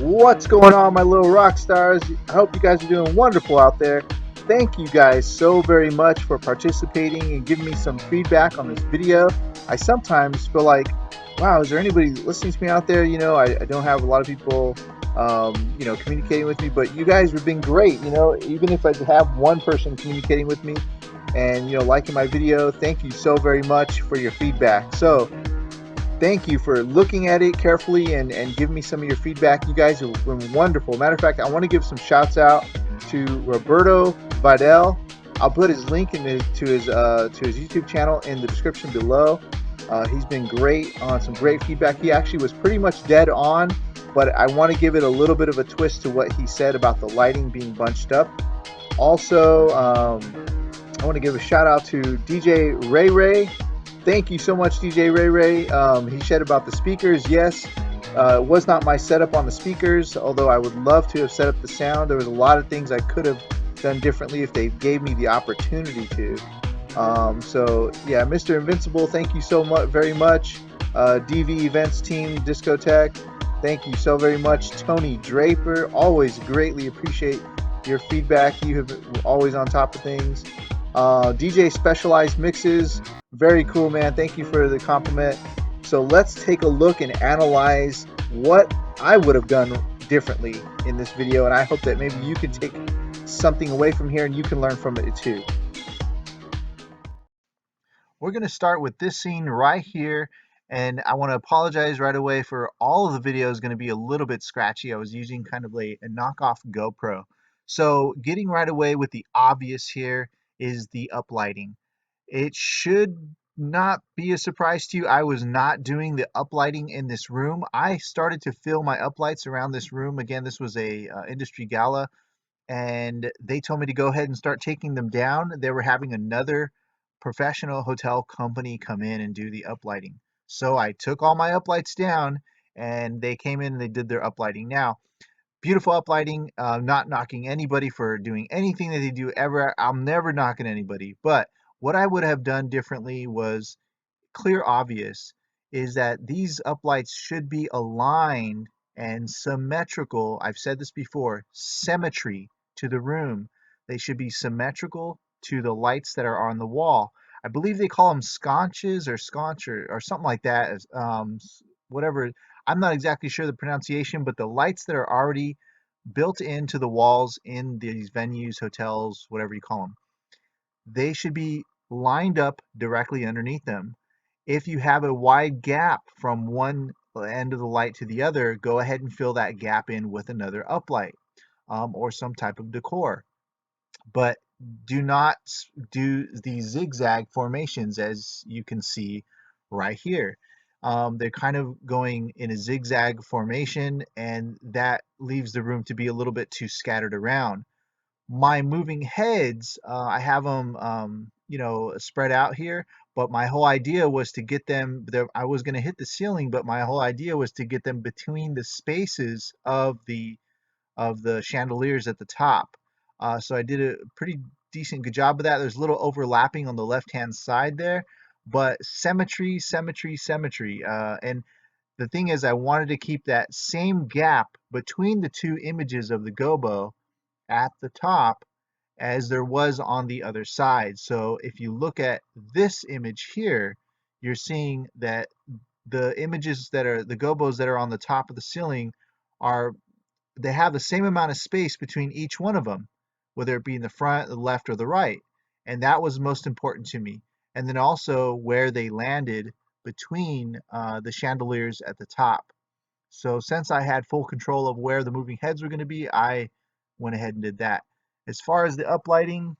What's going on, my little rock stars? I hope you guys are doing wonderful out there. Thank you guys so very much for participating and giving me some feedback on this video. I sometimes feel like, wow, is there anybody listening to me out there? I don't have a lot of people, communicating with me, but you guys have been great. Even if I have one person communicating with me and, liking my video, thank you so very much for your feedback. So, thank you for looking at it carefully and giving me some of your feedback. You guys have been wonderful. Matter of fact, I want to give some shouts out to Roberto Vidal. I'll put his link to his YouTube channel in the description below. He's been great on some great feedback. He actually was pretty much dead on, but I want to give it a little bit of a twist to what he said about the lighting being bunched up. Also, I want to give a shout out to DJ Ray Ray. Thank you so much, DJ Ray Ray. He said about the speakers. Yes, it was not my setup on the speakers, although I would love to have set up the sound. There was a lot of things I could have done differently if they gave me the opportunity to. So yeah, Mr. Invincible, thank you so much, very much. DV Events Team, Discotech, thank you so very much. Tony Draper, always greatly appreciate your feedback. You have always on top of things. DJ Specialized Mixes, very cool, man. Thank you for the compliment. So let's take a look and analyze what I would have done differently in this video, and I hope that maybe you can take something away from here and you can learn from it too. We're going to start with this scene right here, and I want to apologize right away for all of the videos going to be a little bit scratchy. I was using kind of a knockoff GoPro. So getting right away with the obvious here is the uplighting. It should not be a surprise to you. I was not doing the uplighting in this room. I started to fill my uplights around this room. Again, this was a industry gala, and they told me to go ahead and start taking them down. They were having another professional hotel company come in and do the uplighting. So I took all my uplights down, and they came in and they did their uplighting. Now, beautiful uplighting, not knocking anybody for doing anything that they do ever. I'm never knocking anybody. But what I would have done differently was clear obvious is that these uplights should be aligned and symmetrical. I've said this before, symmetry to the room. They should be symmetrical to the lights that are on the wall. I believe they call them sconches or sconcher or something like that. Whatever. I'm not exactly sure the pronunciation, but the lights that are already built into the walls in these venues, hotels, whatever you call them, they should be lined up directly underneath them. If you have a wide gap from one end of the light to the other, go ahead and fill that gap in with another uplight or some type of decor. But do not do these zigzag formations as you can see right here. They're kind of going in a zigzag formation, and that leaves the room to be a little bit too scattered around. My moving heads, I have them, spread out here, but my whole idea was to get them there. I was going to hit the ceiling, but my whole idea was to get them between the spaces of the chandeliers at the top. So I did a pretty decent good job of that. There's a little overlapping on the left-hand side there, but symmetry, symmetry, symmetry. And the thing is, I wanted to keep that same gap between the two images of the gobo at the top as there was on the other side. So if you look at this image here, you're seeing that the images that are the gobos that are on the top of the ceiling are, they have the same amount of space between each one of them, whether it be in the front, the left, or the right. And that was most important to me. And then also where they landed between the chandeliers at the top. So since I had full control of where the moving heads were going to be, I went ahead and did that. As far as the uplighting,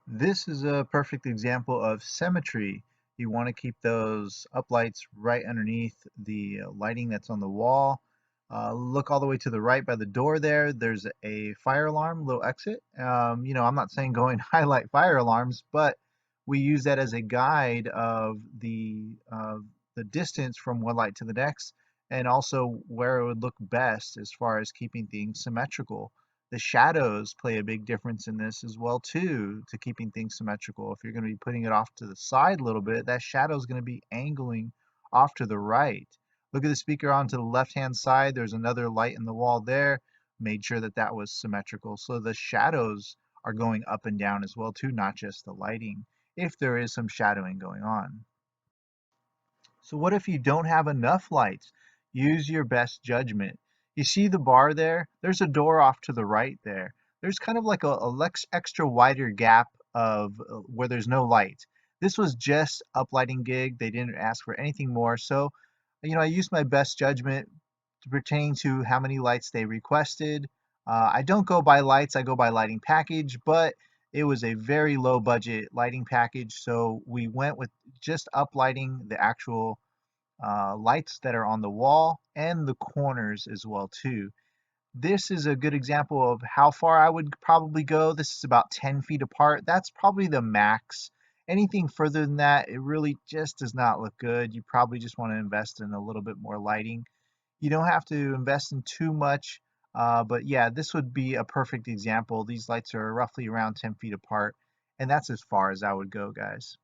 this is a perfect example of symmetry. You want to keep those uplights right underneath the lighting that's on the wall. Look all the way to the right by the door there. There's a fire alarm, little exit. I'm not saying go and highlight fire alarms, but we use that as a guide of the distance from one light to the next, and also where it would look best as far as keeping things symmetrical. The shadows play a big difference in this as well too, to keeping things symmetrical. If you're going to be putting it off to the side a little bit, that shadow is going to be angling off to the right. Look at the speaker on to the left-hand side. There's another light in the wall there. Made sure that that was symmetrical. So the shadows are going up and down as well too, not just the lighting, if there is some shadowing going on. So what if you don't have enough lights? Use your best judgment. You see the bar there? There's a door off to the right there. There's kind of like a extra wider gap of where there's no light. This was just uplighting gig. They didn't ask for anything more. So, I used my best judgment to pertain to how many lights they requested. I don't go by lights, I go by lighting package, but it was a very low budget lighting package, so we went with just uplighting the actual lights that are on the wall and the corners as well too. This is a good example of how far I would probably go. This is about 10 feet apart. That's probably the max. Anything further than that, it really just does not look good. You probably just want to invest in a little bit more lighting. You don't have to invest in too much, but yeah, this would be a perfect example. These lights are roughly around 10 feet apart, and that's as far as I would go, guys.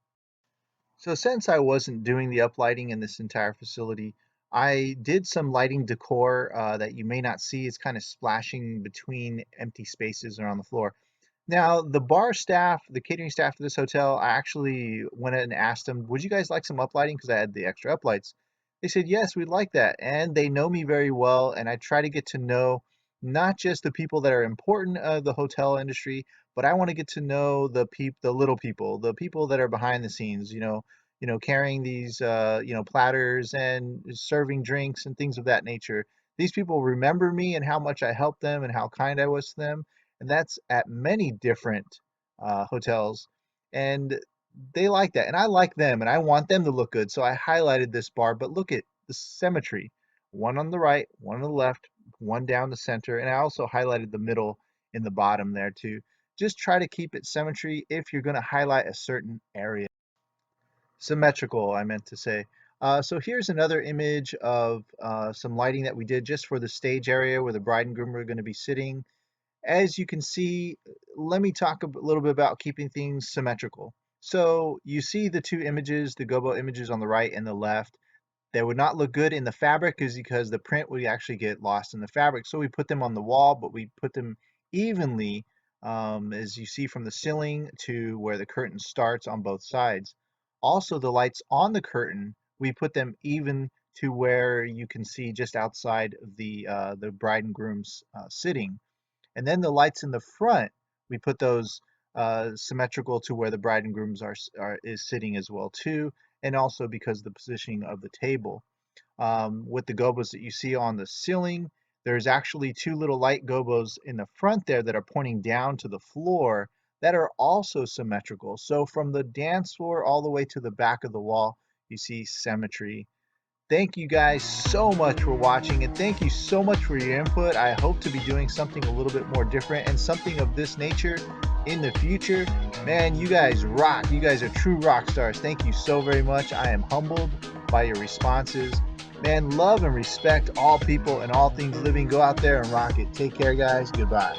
So since I wasn't doing the uplighting in this entire facility, I did some lighting decor that you may not see. It's kind of splashing between empty spaces or on the floor. Now, the bar staff, the catering staff for this hotel, I actually went and asked them, would you guys like some uplighting? Because I had the extra uplights. They said, yes, we'd like that. And they know me very well. And I try to get to know not just the people that are important of the hotel industry, but I want to get to know the little people, the people that are behind the scenes, carrying these, platters and serving drinks and things of that nature. These people remember me and how much I helped them and how kind I was to them, and that's at many different hotels, and they like that, and I like them, and I want them to look good. So I highlighted this bar, but look at the symmetry: one on the right, one on the left, one down the center, and I also highlighted the middle in the bottom there too. Just try to keep it symmetry if you're going to highlight a certain area. Symmetrical, I meant to say. So here's another image of some lighting that we did just for the stage area where the bride and groom are going to be sitting. As you can see, let me talk a little bit about keeping things symmetrical. So you see the two images, the gobo images on the right and the left. They would not look good in the fabric is because the print would actually get lost in the fabric. So we put them on the wall, but we put them evenly, as you see from the ceiling to where the curtain starts on both sides. Also, the lights on the curtain, we put them even to where you can see just outside the bride and groom's sitting. And then the lights in the front, we put those symmetrical to where the bride and grooms is sitting as well too, and also because of the positioning of the table. With the gobos that you see on the ceiling, there's actually two little light gobos in the front there that are pointing down to the floor that are also symmetrical. So from the dance floor all the way to the back of the wall, you see symmetry. Thank you guys so much for watching, and thank you so much for your input. I hope to be doing something a little bit more different and something of this nature in the future. Man, you guys rock. You guys are true rock stars. Thank you so very much. I am humbled by your responses. Man, love and respect all people and all things living. Go out there and rock it. Take care, guys. Goodbye.